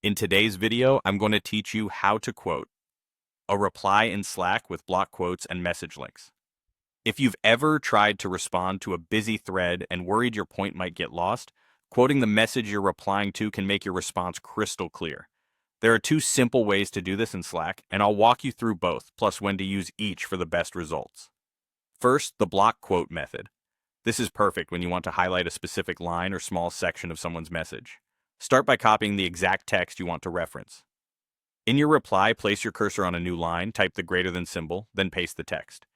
In today's video, I'm going to teach you how to quote a reply in Slack with block quotes and message links. If you've ever tried to respond to a busy thread and worried your point might get lost, quoting the message you're replying to can make your response crystal clear. There are two simple ways to do this in Slack, and I'll walk you through both, plus when to use each for the best results. First, the block quote method. This is perfect when you want to highlight a specific line or small section of someone's message. Start by copying the exact text you want to reference. In your reply, place your cursor on a new line, type the greater than symbol, then paste the text.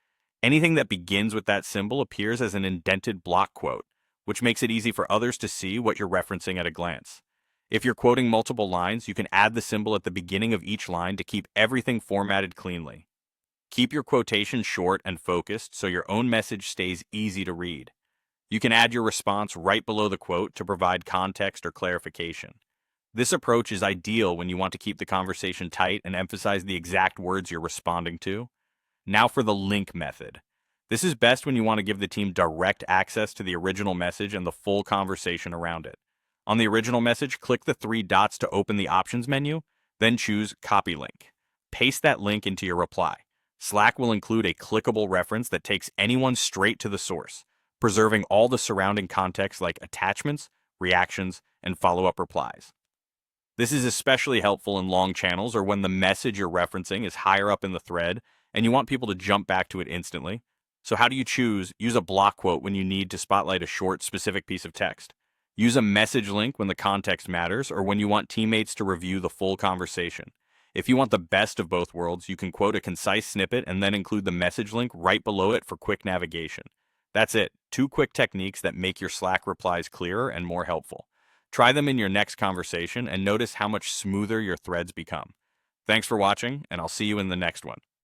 Anything that begins with that symbol appears as an indented block quote, which makes it easy for others to see what you're referencing at a glance. If you're quoting multiple lines, you can add the symbol at the beginning of each line to keep everything formatted cleanly. Keep your quotation short and focused so your own message stays easy to read. You can add your response right below the quote to provide context or clarification. This approach is ideal when you want to keep the conversation tight and emphasize the exact words you're responding to. Now for the link method. This is best when you want to give the team direct access to the original message and the full conversation around it. On the original message, click the three dots to open the options menu, then choose Copy Link. Paste that link into your reply. Slack will include a clickable reference that takes anyone straight to the source, preserving all the surrounding context like attachments, reactions, and follow-up replies. This is especially helpful in long channels or when the message you're referencing is higher up in the thread and you want people to jump back to it instantly. So how do you choose? Use a block quote when you need to spotlight a short, specific piece of text. Use a message link when the context matters or when you want teammates to review the full conversation. If you want the best of both worlds, you can quote a concise snippet and then include the message link right below it for quick navigation. That's it. Two quick techniques that make your Slack replies clearer and more helpful. Try them in your next conversation and notice how much smoother your threads become. Thanks for watching, and I'll see you in the next one.